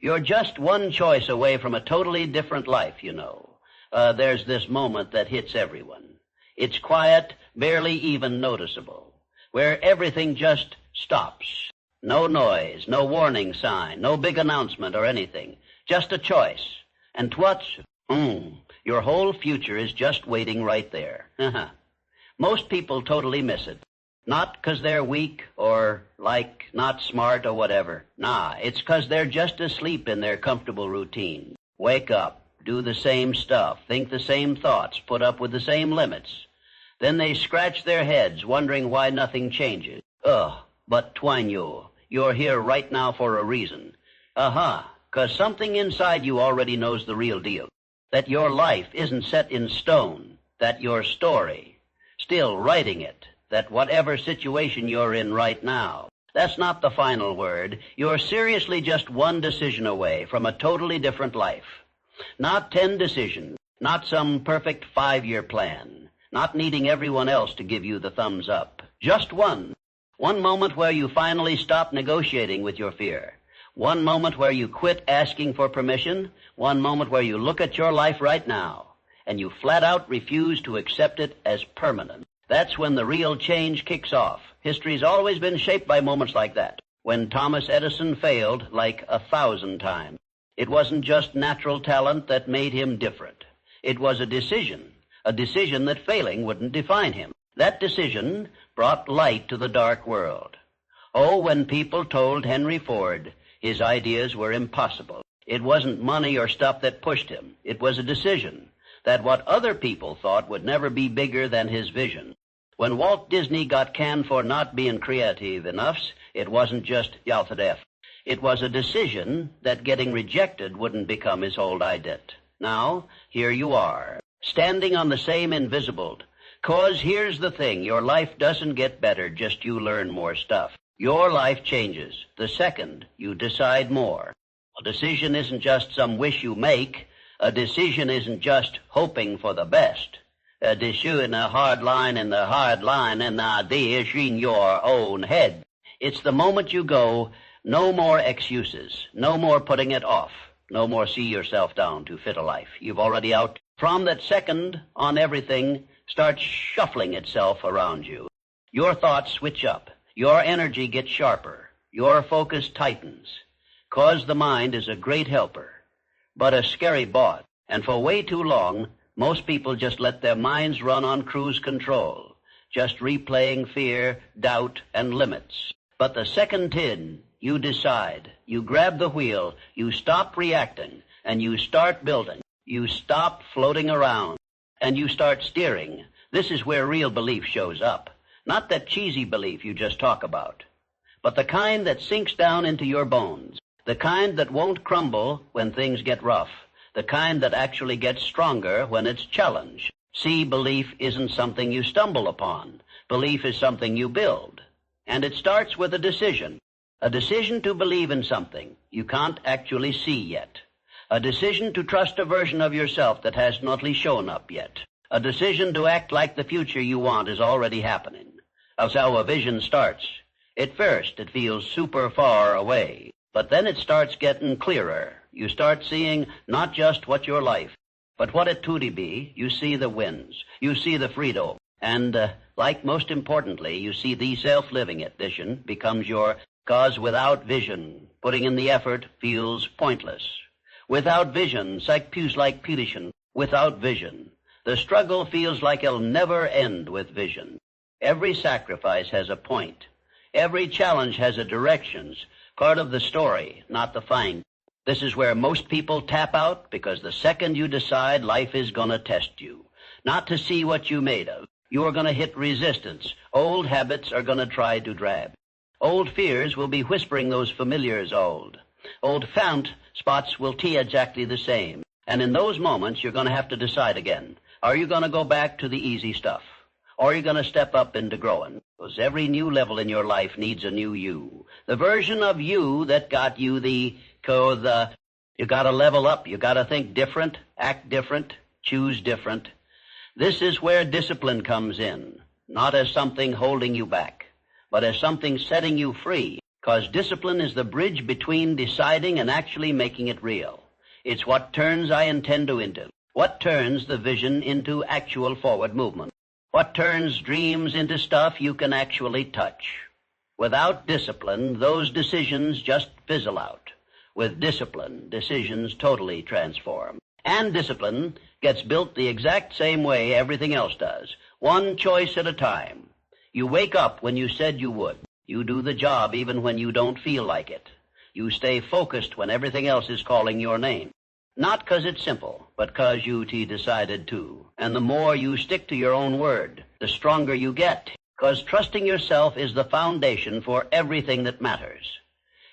You're just one choice away from a totally different life, you know. There's this moment that hits everyone. It's quiet, barely even noticeable, where everything just stops. No noise, no warning sign, no big announcement or anything. Just a choice. And what's? Your whole future is just waiting right there. Most people totally miss it. Not 'cause they're weak or, not smart or whatever. Nah, it's 'cause they're just asleep in their comfortable routine. Wake up, do the same stuff, think the same thoughts, put up with the same limits. Then they scratch their heads, wondering why nothing changes. But Twinyo, you're here right now for a reason. 'Cause something inside you already knows the real deal. That your life isn't set in stone. That your story, still writing it. That whatever situation you're in right now, that's not the final word. You're seriously just one decision away from a totally different life. Not 10 decisions, not some perfect 5-year plan, not needing everyone else to give you the thumbs up. Just one. One moment where you finally stop negotiating with your fear. One moment where you quit asking for permission. One moment where you look at your life right now and you flat out refuse to accept it as permanent. That's when the real change kicks off. History's always been shaped by moments like that. When Thomas Edison failed 1,000 times. It wasn't just natural talent that made him different. It was a decision that failing wouldn't define him. That decision brought light to the dark world. When people told Henry Ford his ideas were impossible. It wasn't money or stuff that pushed him. It was a decision that what other people thought would never be bigger than his vision. When Walt Disney got canned for not being creative enough, it wasn't just Yalthadef. It was a decision that getting rejected wouldn't become his old ident. Now, here you are, standing on the same invisible. 'Cause here's the thing, your life doesn't get better, just you learn more stuff. Your life changes the second you decide more. A decision isn't just some wish you make. A decision isn't just hoping for the best. A decision, a hard line, and the hard line, and the idea is in your own head. It's the moment you go, no more excuses, no more putting it off, no more see yourself down to fit a life. You've already out. From that second on, everything starts shuffling itself around you. Your thoughts switch up. Your energy gets sharper. Your focus tightens. 'Cause the mind is a great helper, but a scary boss. And for way too long, most people just let their minds run on cruise control, just replaying fear, doubt, and limits. But the second you decide, you grab the wheel, you stop reacting, and you start building. You stop floating around, and you start steering. This is where real belief shows up. Not that cheesy belief you just talk about, but the kind that sinks down into your bones, the kind that won't crumble when things get rough, the kind that actually gets stronger when it's challenged. See, belief isn't something you stumble upon. Belief is something you build. And it starts with a decision to believe in something you can't actually see yet. A decision to trust a version of yourself that has not shown up yet. A decision to act like the future you want is already happening. That's how a vision starts. At first, it feels super far away, but then it starts getting clearer. You start seeing not just what your life, but what it could be. You see the winds. You see the freedom. And, most importantly, you see the self-living it. Vision becomes your, 'cause without vision, putting in the effort feels pointless. Without vision, like petition. Without vision, the struggle feels like it'll never end with vision. Every sacrifice has a point. Every challenge has a directions, part of the story, not the find. This is where most people tap out, because the second you decide life is gonna test you, not to see what you made of, you are gonna hit resistance. Old habits are gonna try to drag. Old fears will be whispering those familiars old. Old found spots will tee exactly the same. And in those moments, you're gonna have to decide again. Are you gonna go back to the easy stuff? Or are you going to step up into growing? Because every new level in your life needs a new you. The version of you that got you you got to level up. You got to think different, act different, choose different. This is where discipline comes in, not as something holding you back, but as something setting you free. Because discipline is the bridge between deciding and actually making it real. It's what turns I intend to into, what turns the vision into actual forward movement, what turns dreams into stuff you can actually touch. Without discipline, those decisions just fizzle out. With discipline, decisions totally transform. And discipline gets built the exact same way everything else does, one choice at a time. You wake up when you said you would. You do the job even when you don't feel like it. You stay focused when everything else is calling your name. Not because it's simple, but because you decided to. And the more you stick to your own word, the stronger you get. Because trusting yourself is the foundation for everything that matters.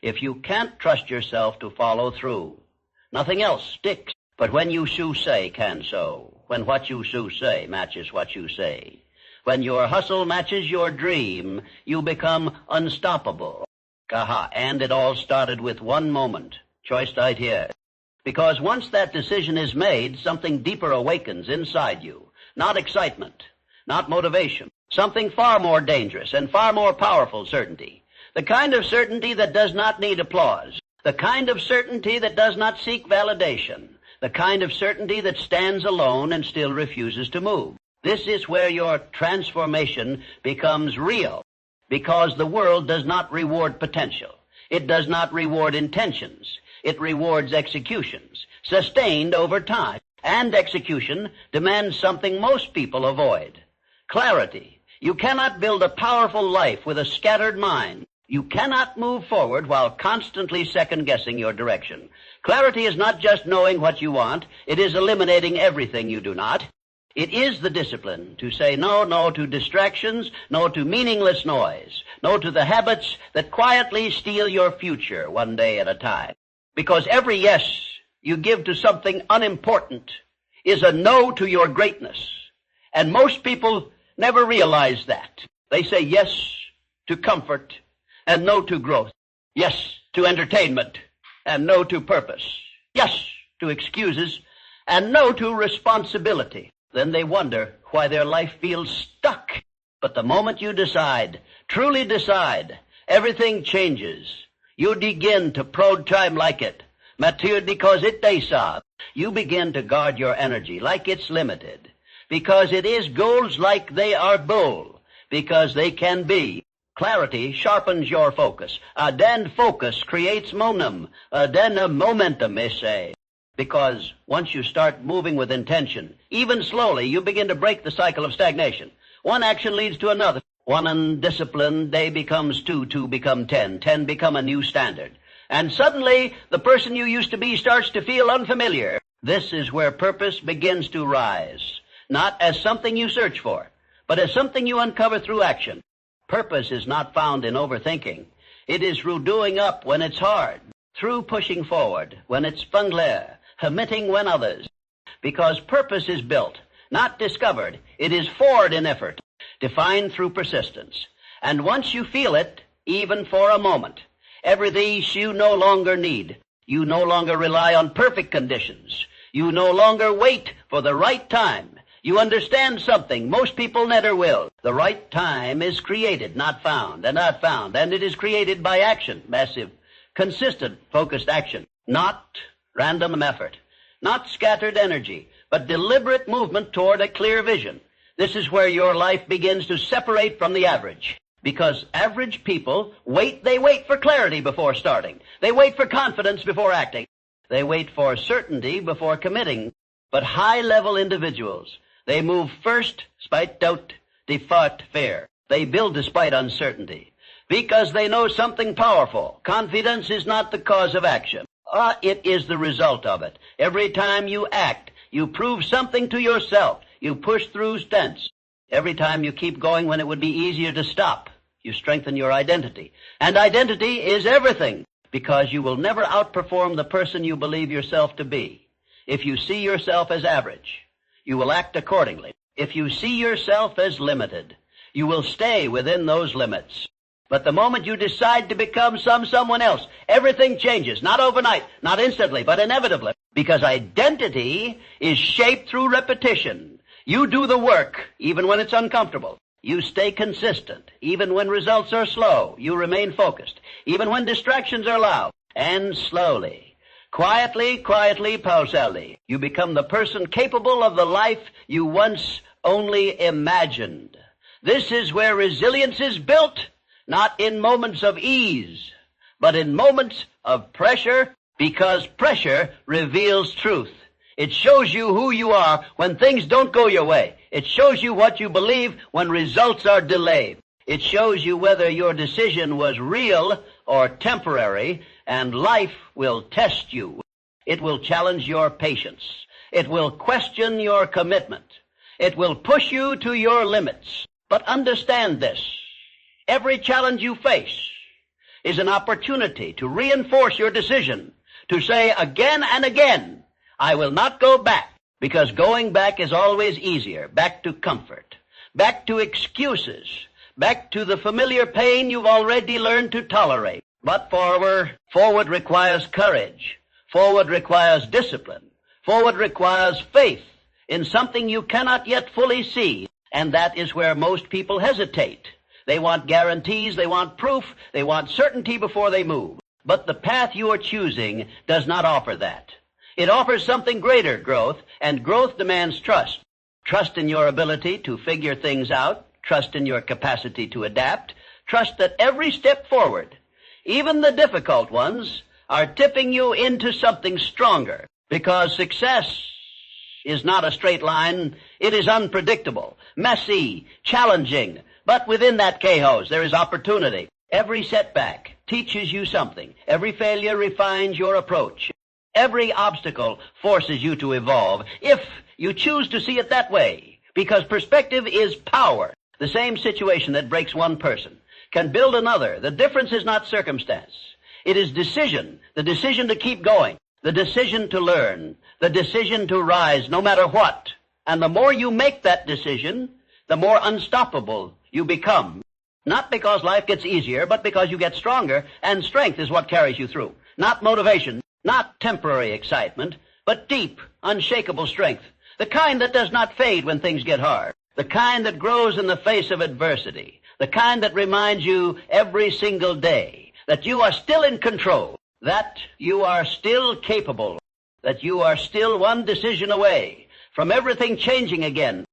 If you can't trust yourself to follow through, nothing else sticks. But when you say can so, when what you say matches what you say, when your hustle matches your dream, you become unstoppable. And it all started with one moment, choice right here. Because once that decision is made, something deeper awakens inside you. Not excitement, not motivation, something far more dangerous and far more powerful certainty. The kind of certainty that does not need applause. The kind of certainty that does not seek validation. The kind of certainty that stands alone and still refuses to move. This is where your transformation becomes real, because the world does not reward potential. It does not reward intentions. It rewards executions, sustained over time. And execution demands something most people avoid: clarity. You cannot build a powerful life with a scattered mind. You cannot move forward while constantly second-guessing your direction. Clarity is not just knowing what you want. It is eliminating everything you do not. It is the discipline to say no to distractions, no to meaningless noise, no to the habits that quietly steal your future one day at a time. Because every yes you give to something unimportant is a no to your greatness. And most people never realize that. They say yes to comfort and no to growth. Yes to entertainment and no to purpose. Yes to excuses and no to responsibility. Then they wonder why their life feels stuck. But the moment you decide, truly decide, everything changes. You begin to prod time like it. Mature because it desa. You begin to guard your energy like it's limited. Because it is goals like they are bold. Because they can be. Clarity sharpens your focus. Then focus creates momentum. Then a momentum, say. Because once you start moving with intention, even slowly, you begin to break the cycle of stagnation. One action leads to another. One undisciplined day becomes two become 10 become a new standard. And suddenly, the person you used to be starts to feel unfamiliar. This is where purpose begins to rise. Not as something you search for, but as something you uncover through action. Purpose is not found in overthinking. It is through doing up when it's hard, through pushing forward when it's fungler, committing when others. Because purpose is built, not discovered. It is forward in effort, defined through persistence. And once you feel it, even for a moment, everything you no longer need. You no longer rely on perfect conditions. You no longer wait for the right time. You understand something most people never will. The right time is created, not found, and it is created by action, massive, consistent, focused action, not random effort, not scattered energy, but deliberate movement toward a clear vision. This is where your life begins to separate from the average. Because average people they wait for clarity before starting. They wait for confidence before acting. They wait for certainty before committing. But high-level individuals, they move first despite doubt, despite fear. They build despite uncertainty. Because they know something powerful. Confidence is not the cause of action. It is the result of it. Every time you act, you prove something to yourself. You push through stunts. Every time you keep going when it would be easier to stop, you strengthen your identity. And identity is everything, because you will never outperform the person you believe yourself to be. If you see yourself as average, you will act accordingly. If you see yourself as limited, you will stay within those limits. But the moment you decide to become someone else, everything changes. Not overnight, not instantly, but inevitably. Because identity is shaped through repetition. You do the work, even when it's uncomfortable. you stay consistent. Even when results are slow, you remain focused. Even when distractions are loud. And slowly, quietly, pausaldi, you become the person capable of the life you once only imagined. This is where resilience is built, not in moments of ease, but in moments of pressure, because pressure reveals truth. It shows you who you are when things don't go your way. It shows you what you believe when results are delayed. It shows you whether your decision was real or temporary, and life will test you. It will challenge your patience. It will question your commitment. It will push you to your limits. But understand this. Every challenge you face is an opportunity to reinforce your decision, to say again and again, I will not go back, because going back is always easier. Back to comfort, back to excuses, back to the familiar pain you've already learned to tolerate. But forward requires courage. Forward requires discipline. Forward requires faith in something you cannot yet fully see. And that is where most people hesitate. They want guarantees, they want proof, they want certainty before they move. But the path you are choosing does not offer that. It offers something greater, growth, and growth demands trust. Trust in your ability to figure things out, trust in your capacity to adapt, trust that every step forward, even the difficult ones, are tipping you into something stronger, because success is not a straight line. It is unpredictable, messy, challenging, but within that chaos there is opportunity. Every setback teaches you something. Every failure refines your approach. Every obstacle forces you to evolve, if you choose to see it that way, because perspective is power. The same situation that breaks one person can build another. The difference is not circumstance. It is decision, the decision to keep going, the decision to learn, the decision to rise no matter what. And the more you make that decision, the more unstoppable you become. Not because life gets easier, but because you get stronger, and strength is what carries you through. Not motivation, not temporary excitement, but deep, unshakable strength. The kind that does not fade when things get hard. The kind that grows in the face of adversity. The kind that reminds you every single day that you are still in control, that you are still capable, that you are still one decision away from everything changing again.